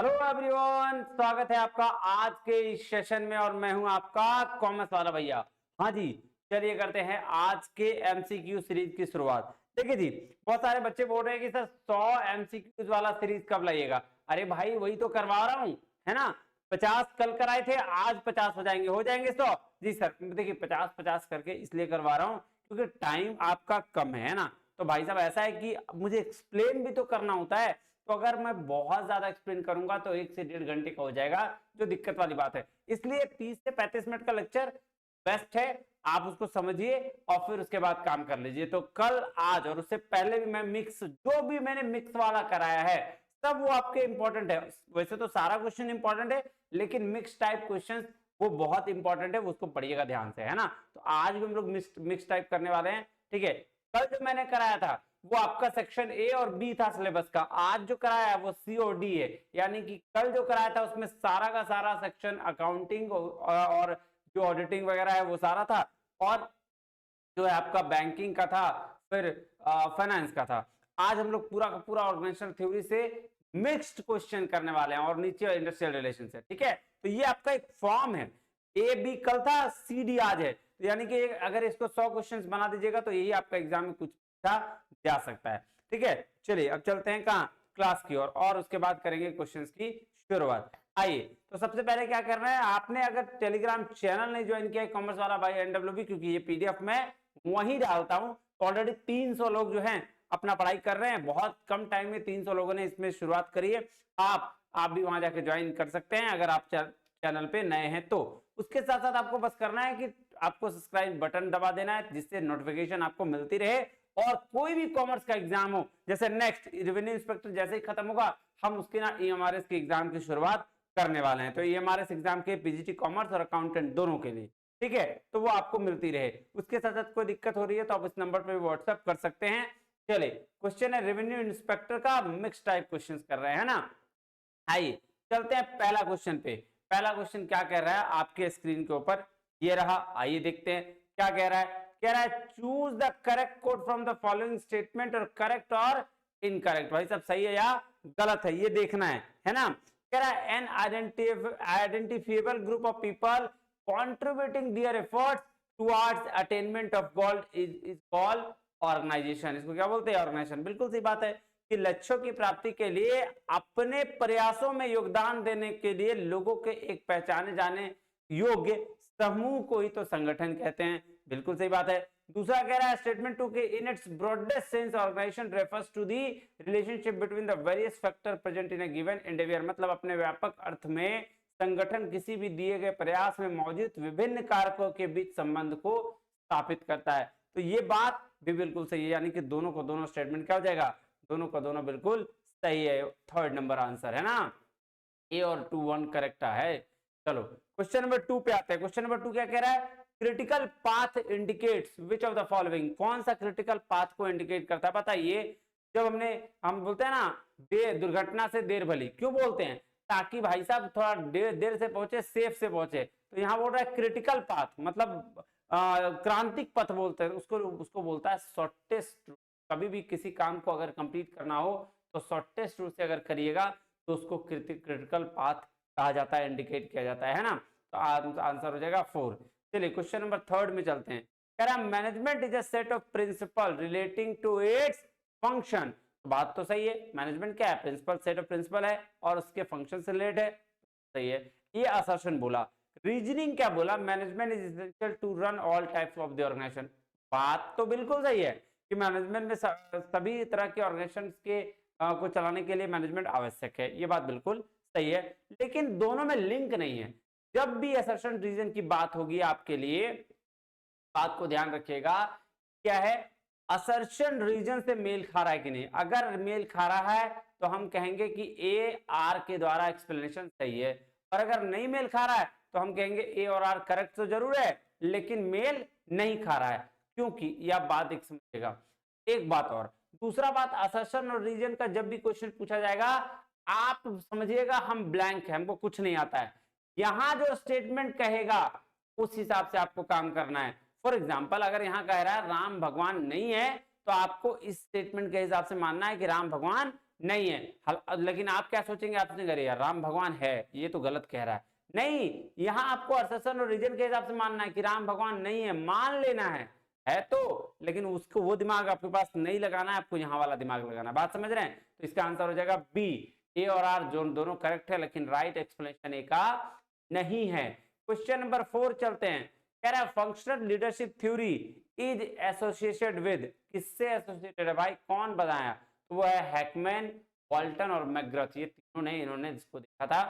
Hello everyone, स्वागत है आपका आज के इस सेशन में और मैं हूं आपका कॉमर्स वाला भैया। हाँ जी, चलिए करते हैं आज के एमसीक्यू सीरीज की शुरुआत। देखिए जी, बहुत सारे बच्चे बोल रहे हैं कि सर 100 एमसीक्यूज वाला सीरीज कब लाइएगा। अरे भाई वही तो करवा रहा हूं, है ना। 50 कल कराए थे, आज 50 हो जाएंगे 100। जी सर, देखिए 50-50 करके इसलिए करवा रहा हूँ क्योंकि टाइम आपका कम है ना। तो भाई साहब ऐसा है कि मुझे एक्सप्लेन भी तो करना होता है, तो अगर मैं बहुत ज्यादा एक्सप्लेन करूंगा तो 1 से 1.5 घंटे का हो जाएगा, जो दिक्कत वाली बात है। इसलिए 30 से 35 मिनट का लेक्चर बेस्ट है, आप उसको समझिए और फिर उसके बाद काम कर लीजिए। तो कल आज और उससे पहले भी मैं मिक्स, जो भी मैंने मिक्स वाला कराया है सब वो आपके इंपॉर्टेंट है। वैसे तो सारा क्वेश्चन इंपॉर्टेंट है, लेकिन मिक्स टाइप क्वेश्चन वो बहुत इंपॉर्टेंट है, उसको पढ़िएगा ध्यान से, है ना। तो आज भी हम लोग मिक्स टाइप करने वाले हैं, ठीक है। कल जो मैंने कराया था वो आपका सेक्शन ए और बी था सिलेबस का, आज जो कराया है वो सी और डी है। यानी कि कल जो कराया था उसमें सारा का सारा सेक्शन अकाउंटिंग और जो ऑडिटिंग वगैरह है वो सारा था, और जो है आपका बैंकिंग का था, फिर फाइनेंस का था। आज हम लोग पूरा का पूरा ऑर्गेनाइजेशन थ्योरी से मिक्स्ड क्वेश्चन करने वाले हैं और नीचे इंडस्ट्रियल रिलेशन है, ठीक है। तो ये आपका एक फॉर्म है, ए बी कल था, सी डी आज है। तो यानी कि अगर इसको 100 क्वेश्चन बना दीजिएगा तो यही आपका एग्जाम में कुछ पूछा जा सकता है, ठीक है। चलिए अब चलते हैं कहाँ, क्लास की ओर, और उसके बाद करेंगे क्वेश्चंस की शुरुआत। आइए, तो सबसे पहले क्या करना है, आपने अगर टेलीग्राम चैनल नहीं ज्वाइन किया है कॉमर्स वाला भाई एनडब्ल्यूबी, क्योंकि ये पीडीएफ में वहीं डालता हूं, तो ऑलरेडी 300 लोग जो हैं अपना पढ़ाई कर रहे हैं। बहुत कम टाइम में 300 लोगों ने इसमें शुरुआत करी है। आप भी वहां जाके ज्वाइन कर सकते हैं अगर आप चैनल पे नए हैं तो। उसके साथ साथ आपको बस करना है कि आपको सब्सक्राइब बटन दबा देना है, जिससे नोटिफिकेशन आपको मिलती रहे। और कोई भी कॉमर्स का एग्जाम हो, जैसे नेक्स्ट रेवेन्यू इंस्पेक्टर जैसे ही खत्म होगा, हम उसके ना ईएमआरएस के एग्जाम की शुरुआत करने वाले हैं। तो ईएमआरएस एग्जाम के पीजीटी कॉमर्स और अकाउंटेंट दोनों के लिए, ठीक है, तो वो आपको मिलती रहे। उसके साथ साथ कोई दिक्कत हो रही है तो आप इस नंबर पर व्हाट्सएप कर सकते हैं। चलिए, क्वेश्चन है रेवेन्यू इंस्पेक्टर का, मिक्स टाइप क्वेश्चन कर रहे हैं ना। आइए चलते हैं पहला क्वेश्चन पे। पहला क्वेश्चन क्या कह रहा है आपके स्क्रीन के ऊपर, ये रहा। आइए देखते हैं क्या कह रहा है। कह रहा है choose the correct code from the following statement, और करेक्ट और इनकरेक्ट, भाई सब सही है या गलत है ये देखना है ना। कह रहा है an identifiable group of people contributing their efforts towards attainment of goal is called organisation. इसको क्या बोलते हैं, ऑर्गेनाइजेशन। बिल्कुल सही बात है कि लक्ष्यों की प्राप्ति के लिए अपने प्रयासों में योगदान देने के लिए लोगों के एक पहचाने जाने योग्य समूह को ही तो संगठन कहते हैं। बिल्कुल सही बात है। दूसरा कह रहा है स्टेटमेंट 2 के in its broadest sense organisation refers to the relationship between the various factor present in a given endeavour. मतलब अपने व्यापक अर्थ में संगठन किसी भी दिए गए प्रयास में मौजूद विभिन्न कारकों के बीच संबंध को स्थापित करता है। तो ये बात भी बिल्कुल सही है, यानी कि दोनों को दोनों स्टेटमेंट क्या हो जाएगा, दोनों का दोनों बिल्कुल सही है। थर्ड नंबर आंसर है ना, ए और 2 1 करेक्ट है। चलो क्वेश्चन नंबर 2 पे आते हैं। क्वेश्चन नंबर 2 क्या कह रहा है, critical path indicates which of the following. कौन सा क्रिटिकल पाथ को इंडिकेट करता है, पता है ये जब हम बोलते हैं ना दुर्घटना से देर भली, क्यों बोलते हैं, ताकि भाई साहब थोड़ा देर से पहुंचे, सेफ से पहुंचे। तो यहां बोल रहा है क्रिटिकल पाथ, मतलब क्रांतिक पथ बोलते हैं उसको, उसको बोलता है शॉर्टेस्ट रूट। कभी भी किसी काम को अगर कंप्लीट करना हो तो शॉर्टेस्ट रूट से अगर करिएगा तो उसको क्रिटिकल पाथ कहा जाता है, इंडिकेट किया जाता है ना। तो आंसर हो जाएगा 4। चलिए क्वेश्चन नंबर 3 में चलते हैं। कह रहा है management is a set of principle relating to its function. बात तो सही है, मैनेजमेंट क्या है, प्रिंसिपल, सेट ऑफ प्रिंसिपल है और उसके फंक्शन से रिलेटेड है, सही है। ये असर्शन बोला। रीजनिंग क्या बोला, management is essential to run all types of the organisation. बात तो बिल्कुल सही है कि मैनेजमेंट में सभी तरह के ऑर्गेनाइजेशन के को चलाने के लिए मैनेजमेंट आवश्यक है, ये बात बिल्कुल सही है। लेकिन दोनों में लिंक नहीं है। जब भी असर्शन रीजन की बात होगी आपके लिए, बात को ध्यान रखिएगा, क्या है, असर्शन रीजन से मेल खा रहा है कि नहीं। अगर मेल खा रहा है तो हम कहेंगे कि ए आर के द्वारा एक्सप्लेनेशन सही है, और अगर नहीं मेल खा रहा है तो हम कहेंगे ए और आर करेक्ट तो जरूर है लेकिन मेल नहीं खा रहा है। क्योंकि यह बात एक समझिएगा। एक बात और, दूसरा बात, असर्शन और रीजन का जब भी क्वेश्चन पूछा जाएगा आप समझिएगा हम ब्लैंक है, हमको कुछ नहीं आता है। यहां जो स्टेटमेंट कहेगा उस हिसाब से आपको काम करना है। फॉर एग्जाम्पल अगर यहां कह रहा है राम भगवान नहीं है, तो आपको इस स्टेटमेंट के हिसाब से मानना है कि राम भगवान नहीं है। लेकिन आप क्या सोचेंगे, आप सोचेंगे अरे यार राम भगवान है, ये तो गलत कह रहा है। नहीं, यहाँ आपको असर्शन और रीजन के हिसाब से मानना है कि राम भगवान नहीं है, मान लेना है तो, लेकिन उसको वो दिमाग आपके पास नहीं लगाना है, आपको यहाँ वाला दिमाग लगाना है। बात समझ रहे हैं? तो इसका आंसर हो जाएगा बी। ए और आर दोनों करेक्ट है, लेकिन राइट एक्सप्लेनेशन ए का नहीं है। क्वेश्चन नंबर 4 चलते हैं। कह रहा है functional leadership theory is associated with, किससे एसोसिएटेड है भाई, कौन बताया? तो वो है हैकमैन, वाल्टन और मैकग्रथ, ये तीनों ने इन्होंने इसको देखा था।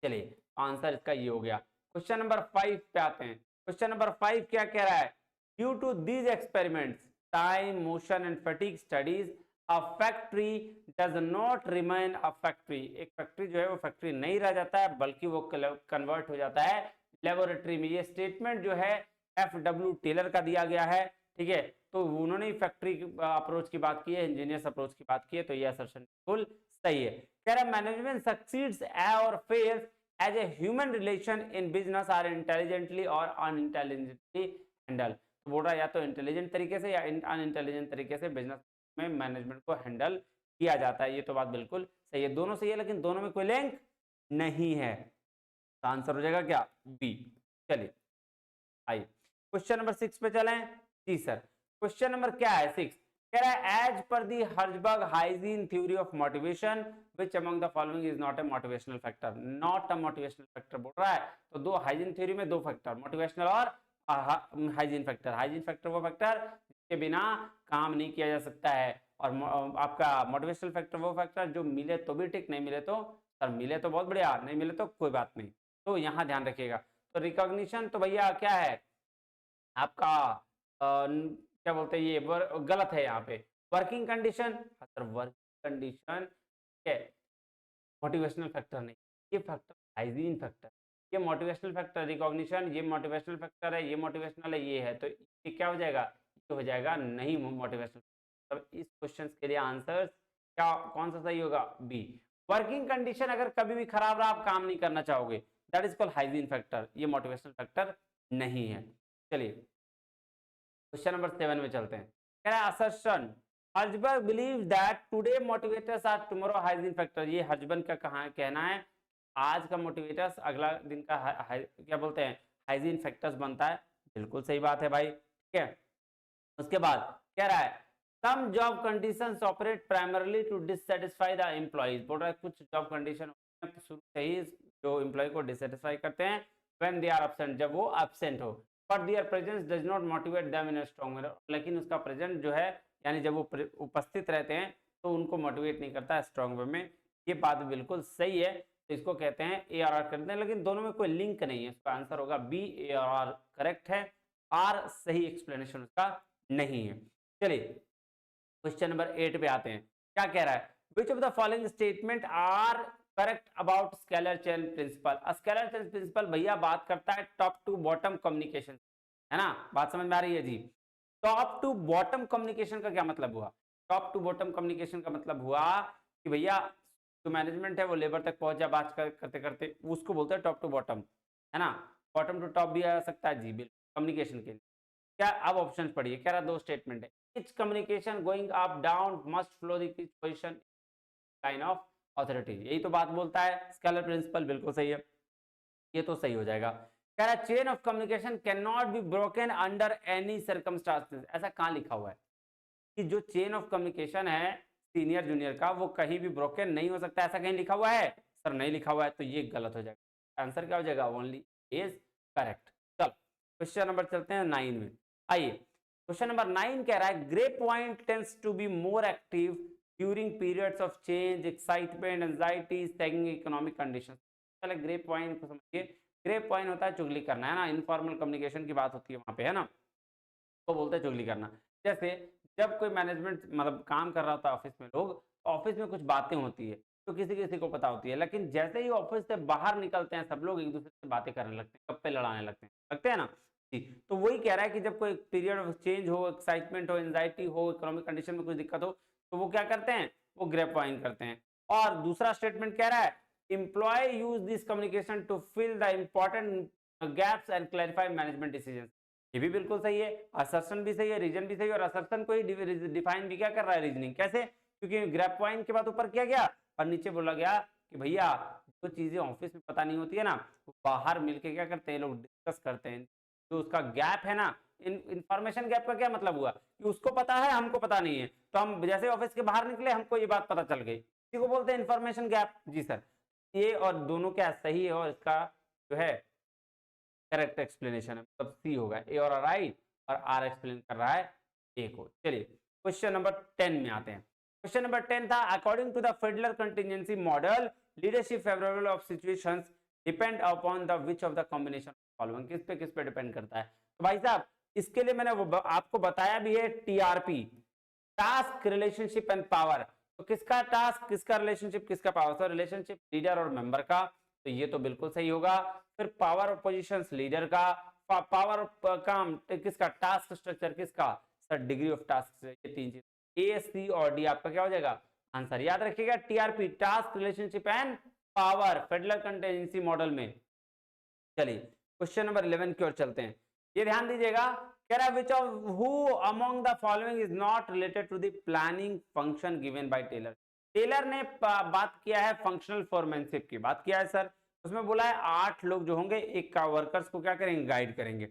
चलिए आंसर इसका ये हो गया। क्वेश्चन नंबर 5 पे आते हैं। क्वेश्चन नंबर 5 क्या कह रहा है? Due to these experiments, time, motion and fatigue studies, a factory does not remain a factory, एक फैक्ट्री जो है वो फैक्ट्री नहीं रह जाता है, बल्कि वो कन्वर्ट हो जाता है लेबोरेटरी में। ये स्टेटमेंट जो है FW टेलर का दिया गया है, ठीक है। तो उन्होंने फैक्ट्री अप्रोच की बात की है, इंजीनियर्स अप्रोच की बात की है, तो ये असर्शन बिल्कुल सही है। कह रहा है मैनेजमेंट सक्सीड्स और fails as a human relation in business are intelligently और अनइंटेलिजेंटली हैंडल। तो बोल रहा है या तो इंटेलिजेंट तरीके से या अनइंटेलिजेंट तरीके से बिजनेस में मैनेजमेंट को हैंडल किया जाता है। ये तो बात बिल्कुल सही है, दोनों सही है, लेकिन दोनों में कोई लिंक नहीं है। तो आंसर हो जाएगा क्या? बी। चलिए आइए क्वेश्चन नंबर 6 पे चलें। जी सर, क्वेश्चन नंबर क्या है 6? कह रहा है as per the Herzberg hygiene theory of motivation which among the following is not a motivational factor, not a motivational factor बोल रहा है। तो दो हाइजीन थ्योरी में दो फैक्टर, मोटिवेशनल और हाइजीन फैक्टर। हाइजीन फैक्टर वो फैक्टर जिसके बिना काम नहीं किया जा सकता है, और आपका मोटिवेशनल फैक्टर वो फैक्टर जो मिले तो भी ठीक, नहीं मिले तो सर मिले तो बहुत बढ़िया, नहीं मिले तो कोई बात नहीं। तो यहाँ ध्यान रखिएगा। तो रिकॉग्निशन तो भैया क्या है आपका क्या बोलते हैं, ये गलत है यहाँ पे। Working condition, sir working condition है मोटिवेशनल फैक्टर नहीं, ये फैक्टर हाइजीन फैक्टर। ये मोटिवेशनल फैक्टर रिकॉग्निशन, ये मोटिवेशनल फैक्टर है, ये मोटिवेशनल है, ये है, तो ये क्या हो जाएगा? ये हो जाएगा नहीं मोटिवेशनल। तब इस क्वेश्चन के लिए आंसर क्या, कौन सा सही होगा? बी। वर्किंग कंडीशन अगर कभी भी खराब रहा, आप काम नहीं करना चाहोगे, that is called hygiene factor, ये मोटिवेशनल फैक्टर नहीं है। चलिए क्वेश्चन नंबर 7 में चलते हैं। कह रहा है assertion Herzberg believe that today motivators are tomorrow hygiene factor, ये हर्जबर्ग का कहना है आज का मोटिवेटर्स अगला दिन का क्या बोलते हैं हाइजीन फैक्टर्स बनता है। बिल्कुल सही बात है भाई, ठीक है। उसके बाद कह रहा है some job conditions operate primarily to dissatisfy the employees, बोल रहा है कुछ जॉब कंडीशन शुरू से ही जो एम्प्लॉय को डिससैटिस्फाई करते हैं व्हेन दे आर एब्सेंट, जब वो एब्सेंट हो, but there presence does not motivate them in a strong manner, लेकिन उसका प्रेजेंट जो है यानी जब वो उपस्थित रहते हैं तो उनको मोटिवेट नहीं करता है स्ट्रांग वे में। ये बात बिल्कुल सही है, तो इसको कहते हैं ए आर करते हैं, लेकिन दोनों में कोई लिंक नहीं है। इसका आंसर होगा बी, ए आर करेक्ट है, आर सही एक्सप्लेनेशन उसका नहीं है। चलिए क्वेश्चन नंबर 8 पे आते हैं। क्या कह रहा है? Which of the following statement are correct about scalar chain principle? Scalar chain principle भैया बात करता है टॉप टू बॉटम कम्युनिकेशन, है ना? बात समझ में आ रही है जी? टॉप टू बॉटम कम्युनिकेशन का क्या मतलब हुआ? टॉप टू बॉटम कम्युनिकेशन का मतलब हुआ कि भैया जो मैनेजमेंट है वो लेबर तक पहुंच जाए बात करते करते, उसको बोलते हैं टॉप टू बॉटम, है ना? बॉटम टू टॉप भी आ सकता है जी, बिल्कुल कम्युनिकेशन के लिए। क्या अब ऑप्शन पढ़िए, कह रहा दो स्टेटमेंट है। Each communication going up down must follow the position line of authority, यही तो बात बोलता है स्केलर प्रिंसिपल, बिल्कुल सही है, ये तो सही हो जाएगा। कह रहा chain of communication can not be broken under any circumstances, ऐसा कहाँ लिखा हुआ है कि जो चेन ऑफ कम्युनिकेशन है सीनियर जूनियर का वो कहीं भी ब्रोकन नहीं हो सकता, ऐसा कहीं लिखा हुआ है? सर नहीं लिखा हुआ है, तो ये गलत हो जाएगा। आंसर क्या हो जाएगा? Only is correct. चलो क्वेश्चन नंबर चलते हैं 9 में। आइए क्वेश्चन नंबर 9 कह रहा है grapevine tends to be more active during periods of change, excitement, anxiety, stagnating economic conditions. पहले ग्रे पॉइंट को समझिए। ग्रे पॉइंट होता है चुगली करना, है ना? इनफॉर्मल कम्युनिकेशन की बात होती है वहां पे, है ना? तो बोलते हैं चुगली करना। जैसे जब कोई मैनेजमेंट मतलब काम कर रहा होता है ऑफिस में, लोग ऑफिस में कुछ बातें होती है तो किसी किसी को पता होती है, लेकिन जैसे ही ऑफिस से बाहर निकलते हैं सब लोग एक दूसरे से बातें करने लगते हैं, गप्पे लड़ाने लगते हैं ना जी। तो वही कह रहा है कि जब कोई पीरियड ऑफ चेंज हो, एक्साइटमेंट हो, एंजाइटी हो, इकोनॉमिक कंडीशन में कुछ दिक्कत हो, तो वो क्या करते हैं? वो ग्रेप वाइन करते हैं। और दूसरा स्टेटमेंट कह रहा है employ use this communication to fill the important gaps and clarify management decision, ये भी बिल्कुल सही है। असर्शन भी सही है, रीजन भी सही है, और असर्शन को ही डिफाइन भी क्या कर रहा है रीजनिंग, कैसे क्योंकि ग्रैब पॉइंट के बाद ऊपर किया गया और नीचे बोला गया कि भैया जो चीजें ऑफिस में पता नहीं होती है ना, वो बाहर मिलके क्या करते हैं लोग, डिस्कस करते हैं। जो उसका गैप है ना, इंफॉर्मेशन गैप का क्या मतलब हुआ कि उसको पता है हमको पता नहीं है, तो हम जैसे ऑफिस के बाहर निकले हमको ये बात पता चल गई, इसी को बोलते हैं इंफॉर्मेशन गैप। जी सर, ये और दोनों क्या सही है, और इसका जो है करेक्ट एक्सप्लेनेशन है, मतलब सी होगा, ए और राइट, और आर एक्सप्लेन कर रहा है ए को। चलिए क्वेश्चन नंबर 10 में आते हैं। क्वेश्चन नंबर 10 था, according to the federal contingency model leadership favourable of situations depend upon the which of the combination following, किस पे डिपेंड करता है। तो भाई साहब इसके लिए मैंने आपको बताया भी है, TRP, task relationship and power. तो किसका टास्क, किसका रिलेशनशिप, किसका पावर, तो रिलेशनशिप लीडर और मेंबर का, तो ये तो बिल्कुल सही होगा। फिर पावर ऑफ पोजीशंस लीडर का, पावर ऑफ काम किसका, टास्क स्ट्रक्चर किसका, सर डिग्री ऑफ टास्क, ये तीन चीज, ए सी और डी आपका क्या हो जाएगा आंसर। याद रखिएगा TRP, task relationship and power, federal contingency model में। चलिए क्वेश्चन नंबर 11 की ओर चलते हैं। ये ध्यान दीजिएगा, कह रहा है which of who among the following is not related to the planning function given by Taylor. Taylor ने बात किया है फंक्शनल फोरमैनशिप की बात किया है सर, उसमें बोला है 8 लोग जो होंगे एक का वर्कर्स को क्या करेंगे, गाइड करेंगे,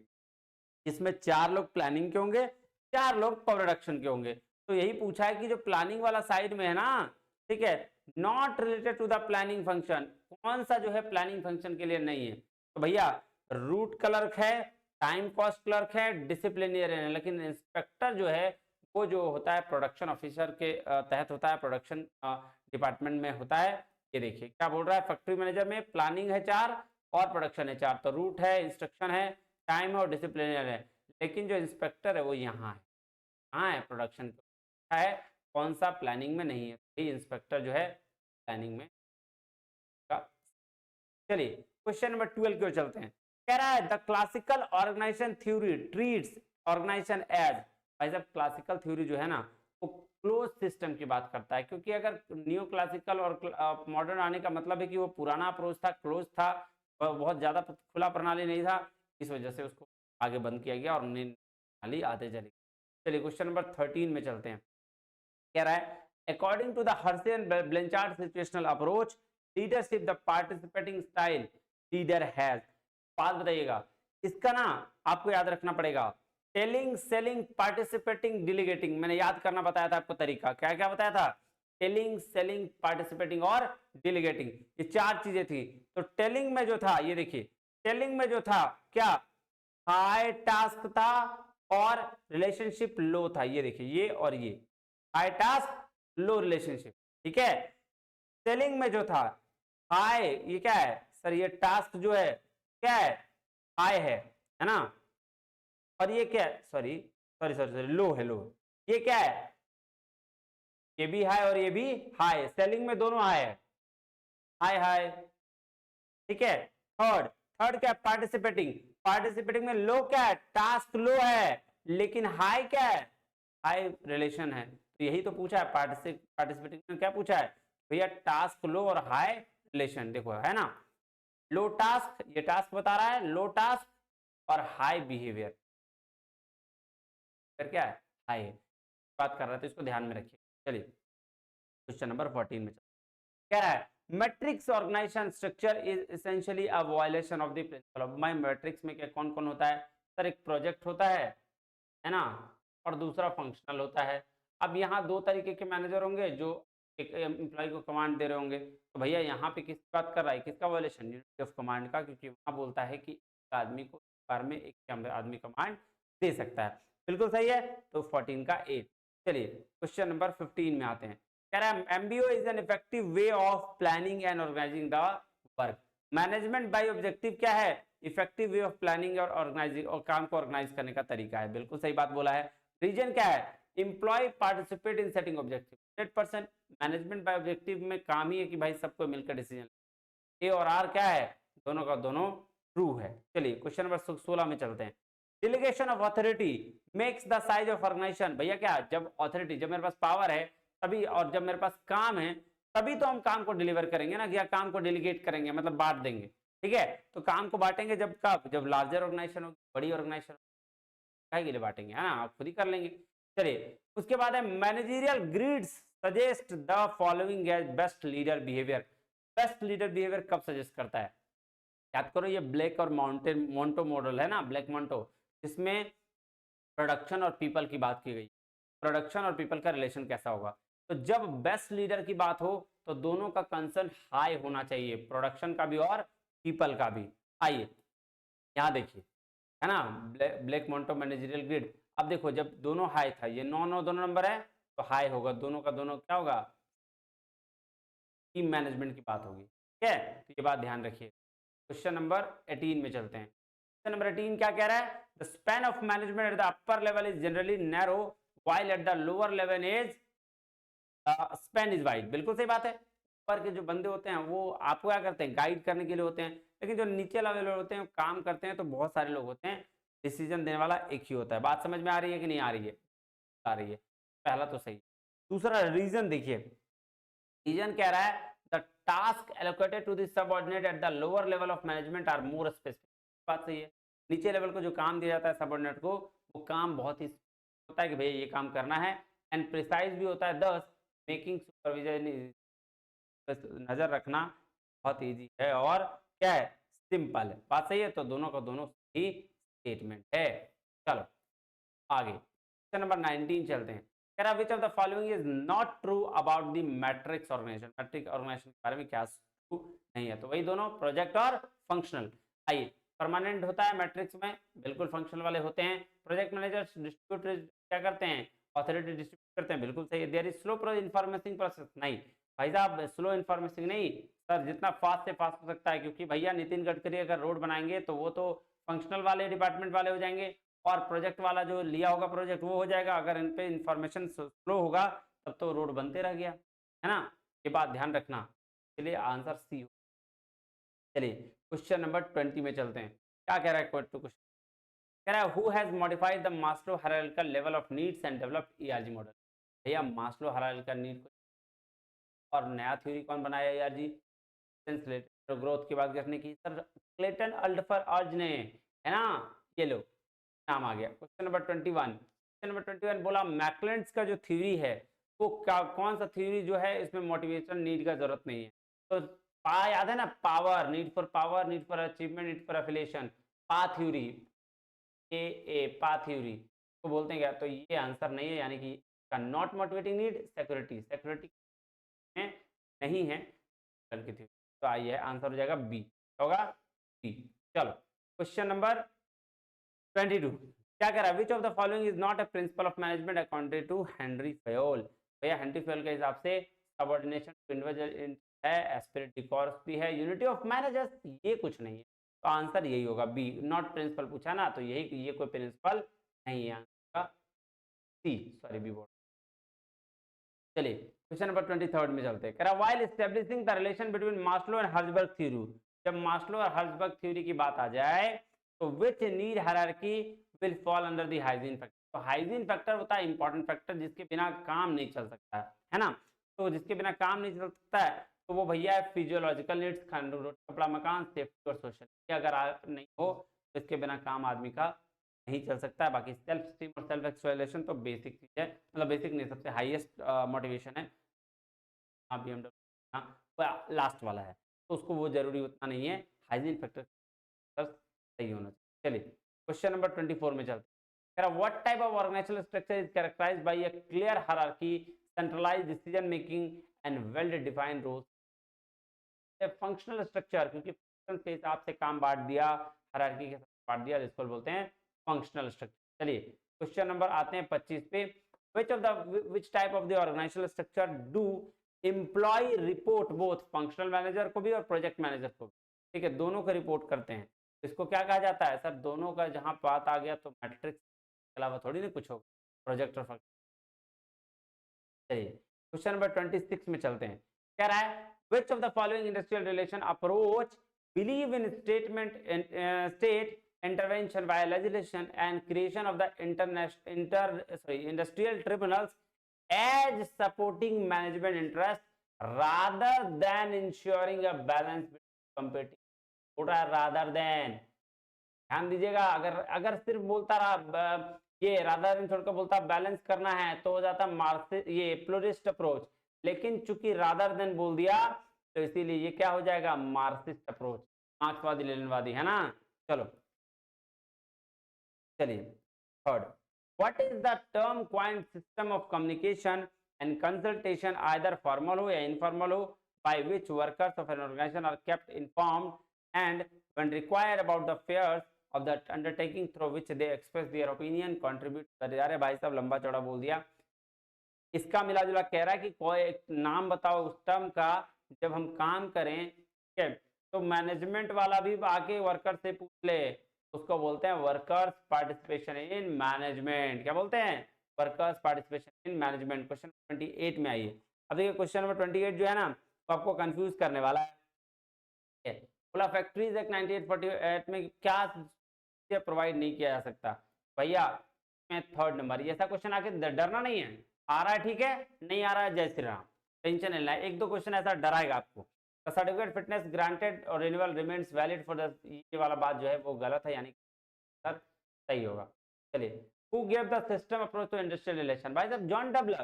इसमें 4 लोग प्लानिंग के होंगे, 4 लोग प्रोडक्शन के होंगे। तो यही पूछा है कि जो प्लानिंग वाला साइड में है ना, ठीक है, not related to the planning function, कौन सा जो है प्लानिंग फंक्शन के लिए नहीं है। तो भैया रूट क्लर्क है, टाइम कॉस्ट क्लर्क है, डिसिप्लिनरियन है, लेकिन इंस्पेक्टर जो है वो जो होता है प्रोडक्शन ऑफिसर के तहत होता है, प्रोडक्शन डिपार्टमेंट में होता है। ये देखिए क्या बोल रहा है, फैक्ट्री मैनेजर में प्लानिंग है 4 और प्रोडक्शन है 4, तो रूट है, इंस्ट्रक्शन है, टाइम है और डिसिप्लिनर है। लेकिन जो इंस्पेक्टर है वो यहाँ है, कहाँ है, प्रोडक्शन है, कौन सा प्लानिंग में नहीं है, तो इंस्पेक्टर जो है प्लानिंग में। चलिए क्वेश्चन नंबर 12 की ओर चलते हैं। कह रहा है the classical organisation theory treats organisation as, भाई साहब क्लासिकल थ्योरी जो है ना वो क्लोज सिस्टम की बात करता है, क्योंकि अगर न्यू क्लासिकल और मॉडर्न आने का मतलब है कि वो पुराना अप्रोच था, क्लोज था, बहुत ज्यादा खुला प्रणाली नहीं था, इस वजह से उसको आगे बंद किया गया और नई प्रणाली आते चली। चलिए क्वेश्चन नंबर 13 में चलते हैं। कह रहा है according to the Hersey and Blanchard situational approach leadership the participating style leader has, बात बताइएगा इसका ना, आपको याद रखना पड़ेगा, टेलिंग, सेलिंग, पार्टिसिपेटिंग, डिलीगेटिंग। मैंने याद करना बताया था आपको तरीका, क्या क्या बताया था, टेलिंग, सेलिंग, पार्टिसिपेटिंग और डिलीगेटिंग, ये 4 चीजें थी। तो टेलिंग में जो था, ये देखिए टेलिंग में जो था क्या, हाई टास्क था और रिलेशनशिप लो था, ये देखिए ये और ये हाई टास्क लो रिलेशनशिप, ठीक है। सेलिंग में जो था हाई, ये क्या है सर, ये टास्क जो है क्या है, हाई है ना, और ये क्या है, सॉरी सॉरी सॉरी सॉरी लो है, लो, ये क्या है, ये भी हाई और ये भी हाई, सेलिंग में दोनों हाई है, हाई हाई, ठीक है। थर्ड, थर्ड क्या है, पार्टिसिपेटिंग, पार्टिसिपेटिंग में लो क्या है, टास्क लो है, लेकिन हाई क्या है, हाई रिलेशन है। तो यही तो पूछा है पार्टिसिपेटिंग में, क्या पूछा है भैया, टास्क लो और हाई रिलेशन, देखो है ना, लो टास्क, ये टास्क बता रहा है, लो टास्क और हाई बिहेवियर, फिर क्या है, हाई है, बात कर रहा है, तो इसको ध्यान में रखिए। चलिए क्वेश्चन नंबर 14 में कह रहा है matrix organisation structure is essentially a violation of the principle of, my matrix में क्या कौन कौन होता है सर, एक प्रोजेक्ट होता है ना, और दूसरा फंक्शनल होता है। अब यहाँ 2 तरीके के मैनेजर होंगे जो एक एम्प्लॉय को कमांड दे रहे होंगे, तो भैया यहाँ पे किसकी बात कर रहा है, किसका वायलेशन, यूनिटी ऑफ कमांड का, क्योंकि वहाँ बोलता है कि एक आदमी को एक बार में एक आदमी कमांड दे सकता है, बिल्कुल सही है। तो 14 का ए। चलिए क्वेश्चन नंबर 15 में आते हैं। कह रहा है MBO is an effective way of planning and organising the work. Management by objective क्या है, इफेक्टिव वे ऑफ प्लानिंग और ऑर्गेनाइजिंग, और काम को ऑर्गेनाइज करने का तरीका है, बिल्कुल सही बात बोला है। रीजन क्या है, employ participate in setting objective, 100% management by objective में काम ही है कि भाई सबको मिलकर डिसीजन, ए और आर क्या है, दोनों का दोनों ट्रू है। चलिए क्वेश्चन नंबर 16 में चलते हैं। Delegation of authority makes the size of organisation, भैया क्या, जब अथॉरिटी, जब मेरे पास पावर है तभी, और जब मेरे पास काम है तभी तो हम काम को डिलीवर करेंगे ना, या काम को डेलीगेट करेंगे, मतलब बांट देंगे, ठीक है। तो काम को बांटेंगे जब, कब, जब लार्जर ऑर्गेनाइजेशन हो, बड़ी ऑर्गेनाइजेशन काहे के लिए बांटेंगे, है ना, आप खुद ही कर लेंगे। चलिए उसके बाद है managerial grids suggest the following as best leader behaviour. Best leader behaviour कब सजेस्ट करता है? याद करो, ये ब्लैक और मोंटो मॉडल है ना, ब्लैक मोंटो, जिसमें प्रोडक्शन और पीपल की बात की गई। प्रोडक्शन और पीपल का रिलेशन कैसा होगा? तो जब बेस्ट लीडर की बात हो तो दोनों का कंसर्न हाई होना चाहिए, प्रोडक्शन का भी और पीपल का भी। आइए यहाँ देखिए, है ना, ब्लैक मोंटो मैनेजरियल ग्रिड। अब देखो, जब दोनों हाई था, ये नौ दोनों नंबर है तो हाई होगा, दोनों का दोनों क्या होगा? टीम मैनेजमेंट की बात होगी। ठीक है, तो ये बात ध्यान रखिए। क्वेश्चन नंबर 18 में चलते हैं। क्वेश्चन नंबर 18 क्या कह रहा है? The span of management at the upper level is generally narrow while eight the lower level is span is wide. बिल्कुल सही बात है। ऊपर के जो बंदे होते हैं वो आपको क्या करते हैं? गाइड करने के लिए होते हैं, लेकिन जो नीचे लेवल होते हैं काम करते हैं तो बहुत सारे लोग होते हैं, डिसीजन देने वाला एक ही होता है। बात समझ में आ रही है कि नहीं आ रही है? आ रही है। पहला तो सही। दूसरा रीजन देखिए, रीजन कह रहा है the task allocated to the subordinate at the lower level of management are more specific. बात सही है। नीचे लेवल को जो काम दिया जाता है सबऑर्डिनेट को, वो काम बहुत ही होता है कि भैया ये काम करना है, एंड प्रिसाइज भी होता है। दस मेकिंग सुपरविजन, नजर रखना बहुत इजी है और क्या है? सिंपल है। बात सही है। तो दोनों का दोनों सही स्टेटमेंट है। चलो आगे क्वेश्चन नंबर 19 चलते हैं। कह रहा which of the following is not true about the matrix organisation. Matrix organisation के बारे में क्या ट्रू नहीं है? तो वही दोनों, प्रोजेक्ट और फंक्शनल। आइए, परमानेंट होता है मैट्रिक्स में, बिल्कुल फंक्शनल वाले होते हैं। प्रोजेक्ट मैनेजर डिस्ट्रीब्यूट क्या करते हैं? ऑथोरिटी डिस्ट्रीब्यूट करते हैं, बिल्कुल सही है। There is slow information process, नहीं भाई साहब, स्लो इन्फॉर्मेशन नहीं सर, जितना फास्ट से फास्ट हो सकता है, क्योंकि भैया नितिन गडकरी अगर रोड बनाएंगे तो वो तो फंक्शनल वाले डिपार्टमेंट वाले हो जाएंगे, और प्रोजेक्ट वाला जो लिया होगा प्रोजेक्ट वो हो जाएगा। अगर इन पे इंफॉर्मेशन स्लो होगा तब तो रोड बनते रह गया, है ना। ये बात ध्यान रखना। चलिए आंसर सी। चलिए क्वेश्चन नंबर 20 में चलते हैं। क्या कह रहा है क्वेश्चन? कह रहा है who has modified the Maslow hierarchical level of needs and developed ERG model. भैया मास्लो हायरार्किकल नीड और नया थ्योरी कौन बनाया ईआरजी? ग्रोथ की बात करने की सर, क्लेटन अल्डफर अर्ज ने, है ना। ये लो नाम आ गया। Question number 21। क्वेश्चन नंबर 21 बोला मैकलेंड्स का जो थ्योरी है वो क्या, कौन सा थ्योरी जो है इसमें मोटिवेशन नीड का जरूरत नहीं है? तो पा याद है ना, power, need for achievement, need for affiliation, पा थ्योरी, ए पा थ्योरी को बोलते हैं क्या? तो ये आंसर नहीं है, यानी कि not motivating need security, security में नहीं है की थ्योरी। तो आइए आंसर हो जाएगा बी, होगा बी। चलो क्वेश्चन नंबर 22 क्या कह रहा है? Which of the following is not a principle of management according to Henri Fayol. भैया हेनरी फयोल के हिसाब से सबऑर्डिनेशन टू इंडिविजुअल है, एस्पिरिट डी कॉर्प्स भी है, यूनिटी ऑफ मैनेजर्स ये कुछ नहीं है। तो आंसर यही होगा बी, नॉट प्रिंसिपल पूछा ना, तो यही, ये कोई प्रिंसिपल नहीं है। आंसर सी, सॉरी बी बोल। चलिए क्वेश्चन नंबर 23 में चलते हैं। कह रहा while establishing the relation between Maslow and Herzberg theory. जब मास्लो और हर्जबर्ग थ्योरी की बात आ जाए तो which need hierarchy will fall under the hygiene factor. तो हाइजीन फैक्टर होता है इंपॉर्टेंट फैक्टर, जिसके बिना काम नहीं चल सकता है ना। तो जिसके बिना काम नहीं चल सकता है तो वो भैया है फिजियोलॉजिकल नीड्स, खाना, रोटी, कपड़ा, मकान, सेफ्टी और सोशल। अगर नहीं हो तो इसके बिना काम आदमी का नहीं चल सकता है। बाकी सेल्फ स्टीम और सेल्फ एक्सप्लोरेशन तो बेसिक चीज है, मतलब बेसिक नहीं, सबसे हाईएस्ट मोटिवेशन है। हाँ BMW लास्ट वाला है तो उसको वो जरूरी उतना नहीं है, हाइजीन फैक्टर सही होना चाहिए। चलिए क्वेश्चन नंबर 24 में चलते हैं। What type of organisational structure is characterised by a clear hierarchy, centralised decision making and well defined roles. Functional structure, क्योंकि फंक्शन के हिसाब से काम बांट दिया, हायरार्की के साथ बांट दिया, जिसको बोलते हैं फंक्शनल स्ट्रक्चर। चलिए क्वेश्चन नंबर आते हैं 25 पे। which type of the organizational structure do employee report both functional manager को भी और प्रोजेक्ट मैनेजर को भी? ठीक है, दोनों को रिपोर्ट करते हैं। इसको क्या कहा जाता है सर? दोनों का जहां बात आ गया तो मैट्रिक्स के अलावा थोड़ी ना कुछ होगा, प्रोजेक्ट और फंक्शन। चलिए क्वेश्चन नंबर 26 में चलते हैं। कह रहा है which of the following industrial relation approach believe in state intervention via legislation and creation of the industrial tribunals as supporting management interest rather than ensuring a balance between competing rather than। ध्यान दीजिएगा, अगर अगर सिर्फ बोलता रहा ये rather than छोड़कर बोलता बैलेंस करना है तो हो जाता मार्क्सिस्ट, ये प्लूरिस्ट अप्रोच, लेकिन चूंकि रादर देन बोल दिया तो इसीलिए ये क्या हो जाएगा, मार्क्सिस्ट अप्रोच, मार्क्सवादी लेनिनवादी, है ना। चलो चलिए third, what is the term coined system of communication and consultation either formal हो या इनफॉर्मल हो, by which workers of an organisation are kept informed and when required about the affairs of the undertaking through which they express their opinion contribute कर। अरे भाई साहब लंबा चौड़ा बोल दिया, इसका मिला जुला कह रहा है कि कोई एक नाम बताओ उस टर्म का जब हम काम करें, ठीक है, तो मैनेजमेंट वाला भी आके वर्कर से पूछ ले, उसको बोलते हैं वर्कर्स पार्टिसिपेशन इन मैनेजमेंट। क्या बोलते हैं, workers participation in management. Question 28 में आइए। अब देखिए क्वेश्चन नंबर 28 जो है ना वो आपको कंफ्यूज करने वाला है। बोला फैक्ट्रीज एक्ट 1948 में क्या प्रोवाइड नहीं किया जा सकता भैया, में थर्ड नंबर। ये ऐसा क्वेश्चन आके डरना नहीं है, आ रहा है ठीक है, नहीं आ रहा है जय श्री राम, टेंशन नहीं लेना है। एक दो क्वेश्चन ऐसा डराएगा आपको। द सर्टिफिकेट फिटनेस ग्रांटेड और renewal remains valid for the, ये वाला बात जो है वो गलत है, यानी सर सही होगा। चलिए, who give the system approach to industrial relation, भाई साहब जॉन डबलर,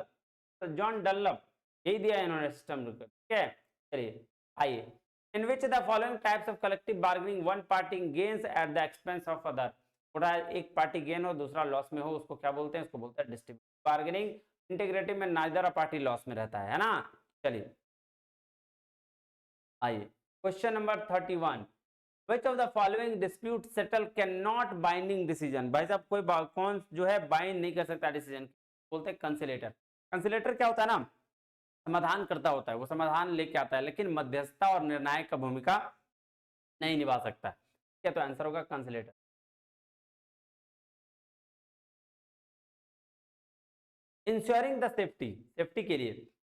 तो जॉन डनलप, यही दिया है इन्होंने सिस्टम, ठीक है। चलिए आइए, in which the following types of collective bargaining one party gains at the expense of other, थोड़ा एक पार्टी गेन हो दूसरा लॉस में हो उसको क्या बोलते हैं, उसको बोलते हैं डिस्ट्रीब्यूटिव बार्गेनिंग। इंटीग्रेटिव में नाइदर अ पार्टी लॉस में रहता है ना। चलिए आइए, question number 31, which of the following dispute settle cannot binding decision, भाई साहब कोई कौन जो है बाइंड नहीं कर सकता डिसीजन, बोलते हैं कंसिलेटर। कंसिलेटर क्या होता है ना, समाधान करता होता है, वो समाधान लेके आता है लेकिन मध्यस्थता और निर्णायक का भूमिका नहीं निभा सकता। क्या तो आंसर होगा कंसिलेटर। इंश्योरिंग द सेफ्टी, सेफ्टी के लिए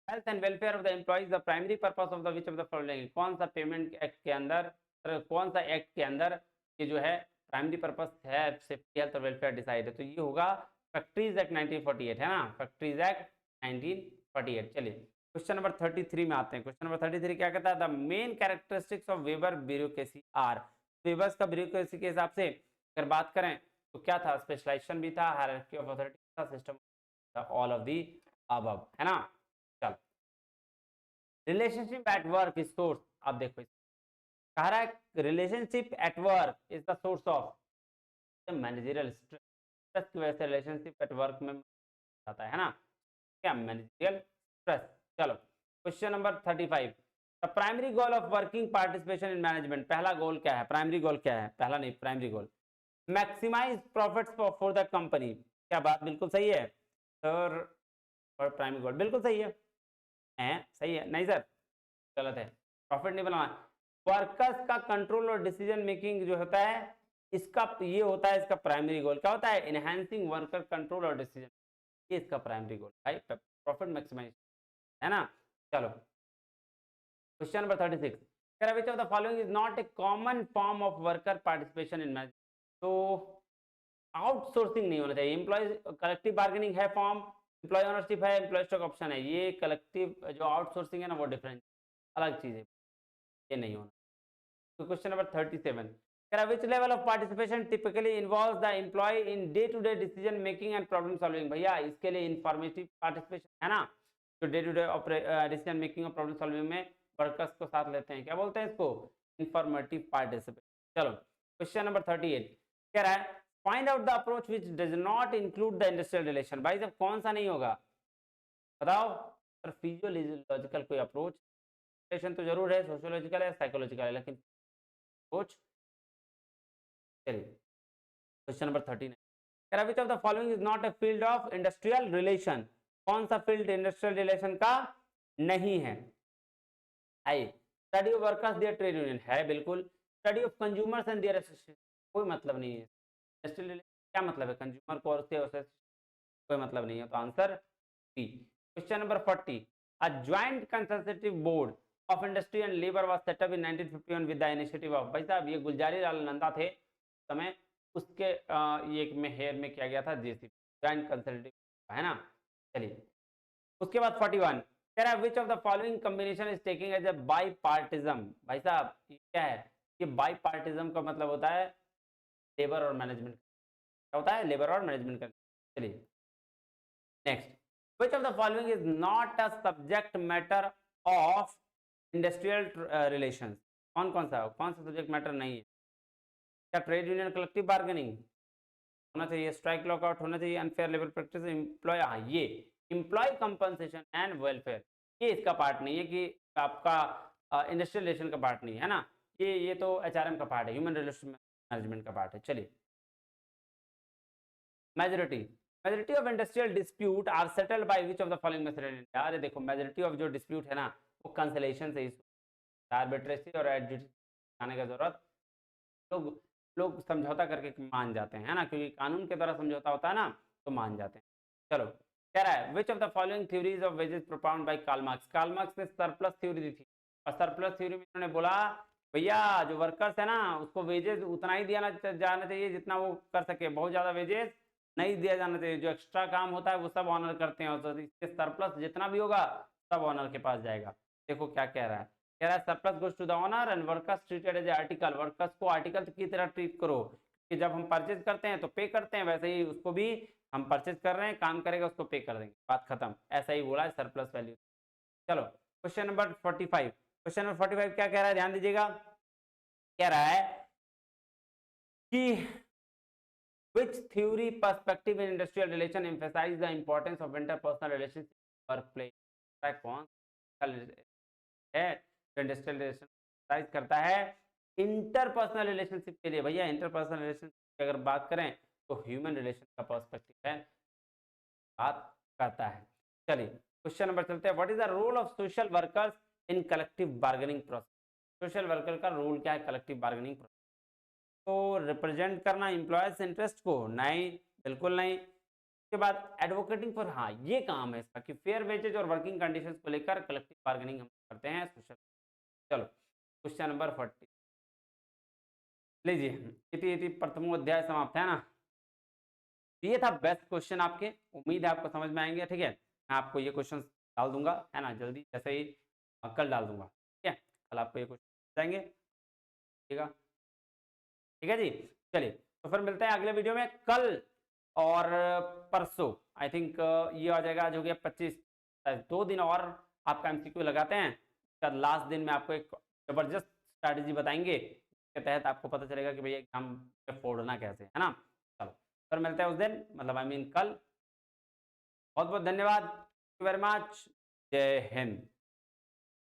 health and welfare of the employees the primary purpose of the which of the following, कौन सा पेमेंट एक्ट के अंदर, कौन सा एक्ट के अंदर ये जो है प्राइमरी पर्पस है सेफ्टी हेल्थ और वेलफेयर डिसाइड है, तो ये होगा फैक्ट्रीज एक्ट 1948, है ना, फैक्ट्रीज एक्ट 1948। चलिए क्वेश्चन नंबर 33 में आते हैं। क्वेश्चन नंबर 33 क्या कहता है, the main characteristics of Weber bureaucracy are, Weber's का ब्यूरोक्रेसी के हिसाब से अगर बात करें तो क्या था, स्पेशलाइजेशन भी था, हायरार्की ऑफ अथॉरिटी था, system, all of the above, है ना। चल, relationship at work is source, आप देखो कह रहा है relationship at work is the source of managerial stress, stress की वजह से रिलेशनशिप एट वर्क में आता है ना, क्या मैनेजरियल स्ट्रेस। चलो question number 35, the primary goal of working participation in management, पहला गोल क्या है, प्राइमरी गोल क्या है, पहला नहीं primary goal, maximise profits for the company, क्या बात बिल्कुल सही है सर, और प्राइमरी गोल बिल्कुल सही है, सही है, नहीं सर गलत है, प्रॉफिट नहीं बनाना। वर्कर्स का कंट्रोल और डिसीजन मेकिंग जो होता है इसका, ये होता है इसका प्राइमरी गोल, क्या होता है, इनहैंसिंग वर्कर कंट्रोल और डिसीजन, ये इसका प्राइमरी गोल भाई, प्रॉफिट मैक्सिमाइज, है ना। चलो question number 36, which of the following is not a common form of worker participation in management, तो आउटसोर्सिंग नहीं होना चाहिए, एम्प्लॉय कलेक्टिव बार्गेनिंग है फॉर्म, एम्प्लॉय ओनरशिप है, एम्प्लॉय स्टॉक ऑप्शन है, ये कलेक्टिव जो आउटसोर्सिंग है ना वो डिफरेंट अलग चीज है, ये नहीं होना। तो question number 37, which level of participation typically involves the employee in day to day decision making and problem solving, भैया इसके लिए इंफॉर्मेटिव पार्टिसिपेशन है ना, तो day to day decision making और प्रॉब्लम सॉल्विंग में वर्कर्स को साथ लेते हैं, क्या बोलते हैं इसको, इंफॉर्मेटिव पार्टिसिपेशन। चलो क्वेश्चन नंबर 38 कह रहा है find out the approach which does not include the industrial relation, भाई जब कौन सा नहीं होगा बताओ, सर फिजियोलॉजिकल कोई अप्रोच, रिलेशन तो जरूर है, सोशियोलॉजिकल है, साइकोलॉजिकल है, लेकिन अप्रोच। चलिए question number 39, which of the following is not a field of industrial relation, कौन सा फील्ड इंडस्ट्रियल रिलेशन का नहीं है, I study of workers their trade union है बिल्कुल, study of consumers and their association कोई मतलब नहीं है, इंडस्ट्रियल रिलेशन क्या मतलब है, कंज्यूमर को और उससे कोई मतलब नहीं है, तो answer B. Question number 40, a joint consultative board of industry and labour was set up in 1951 with the initiative of, भाई साहब ये गुलजारी लाल नंदा थे समय, उसके ये में हेयर में किया गया था जेसी ज्वाइंट कंसल्टेटिव, है ना। चलिए उसके बाद 41 कह रहा है which of the following combination is taking as a bipartism, भाई साहब ये क्या है, ये बाईपार्टिज्म का मतलब होता है लेबर और मैनेजमेंट, क्या होता है लेबर और मैनेजमेंट का, चलिए next, which of the following is not a subject matter of industrial relations? कौन सा सब्जेक्ट मैटर नहीं है? क्या ट्रेड यूनियन कलेक्टिव बार्गेनिंग होना चाहिए, स्ट्राइक लॉकआउट होना चाहिए, अनफेयर लेबर प्रैक्टिस, एम्प्लॉय, हाँ ये एम्प्लॉय कंपनसेशन एंड वेलफेयर, ये इसका पार्ट नहीं है कि आपका इंडस्ट्रियल रिलेशन का पार्ट नहीं है ना, ये तो एचआरएम का पार्ट है, ह्यूमन रिलेशन मैनेजमेंट का पार्ट है। चलिए majority of industrial dispute are settled by which of the following method in India? अरे देखो मेजोरिटी ऑफ जो डिस्प्यूट है ना वो कंसलेशन से, आर्बिट्रेसी और आने का जरूरत, लोग लोग समझौता करके मान जाते हैं, है ना, क्योंकि कानून के द्वारा समझौता होता है ना, तो मान जाते हैं। चलो कह रहा है which of the following theories of wages propounded by Karl Marx? Karl Marx ने सरप्लस थ्योरी दी थी, और सरप्लस थ्योरी में उन्होंने बोला भैया जो वर्कर्स है ना उसको वेजेस उतना ही दिया जाना चाहिए जितना वो कर सके, बहुत ज्यादा वेजेस नहीं दिया जाना चाहिए, जो एक्स्ट्रा काम होता है वो सब ऑनर करते हैं, और इसके सरप्लस जितना भी होगा सब ऑनर के पास जाएगा। देखो क्या कह रहा है, कह रहा है surplus goes to the owner and workers treated as article, workers को आर्टिकल की तरह ट्रीट करो, कि जब हम परचेज करते हैं तो पे करते हैं, वैसे ही उसको भी हम परचेज कर रहे हैं, काम करेगा उसको पे कर देंगे, बात खत्म, ऐसा ही बोला है सरप्लस वैल्यू। चलो क्वेश्चन नंबर 45, क्वेश्चन नंबर 45 क्या कह रहा है, ध्यान दीजिएगा, कह रहा है कि which theory perspective in industrial relation emphasize the importance of interpersonal relationship workplace? कौन है इंडस्ट्रियल रिलेशन करता है इंटरपर्सनल रिलेशनशिप के लिए? भैया इंटरपर्सनल रिलेशनशिप की अगर बात करें तो ह्यूमन रिलेशन का पर्सपेक्टिव है, बात करता है। चलिए क्वेश्चन नंबर चलते हैं, what is the role of social workers in collective bargaining process? Social worker का रोल क्या है कलेक्टिव बार्गेनिंग प्रोसेस? तो रिप्रेजेंट करना एम्प्लॉयर्स इंटरेस्ट को? नहीं, बिल्कुल नहीं। उसके बाद एडवोकेटिंग फॉर, हाँ ये काम है इसका कि फेयर वेजेज और वर्किंग कंडीशंस को लेकर कलेक्टिव बार्गेनिंग हम करते हैं सोशल। चलो क्वेश्चन नंबर 40 लीजिए, इति प्रथमो अध्याय समाप्त है ना, ये था बेस्ट क्वेश्चन आपके, उम्मीद है आपको समझ में आएंगे। ठीक है, मैं आपको ये क्वेश्चन डाल दूंगा, है ना, जल्दी, जैसे ही कल डाल दूंगा, ठीक है, कल आपको ये क्वेश्चन जाएंगे, ठीक है, ठीक है जी। चलिए तो फिर मिलते हैं अगले वीडियो में कल और परसों, आई थिंक ये आ जाएगा, आज हो गया 25, 2 दिन और आपका एमसीक्यू लगाते हैं, लास्ट दिन में आपको एक जबरदस्त स्ट्रैटेजी बताएंगे, इसके तहत आपको पता चलेगा कि भैया एग्जाम में फोड़ना कैसे, है ना। चलो फिर मिलते हैं उस दिन, मतलब आई मीन कल। बहुत बहुत धन्यवाद, वेरी मच, जय हिंद।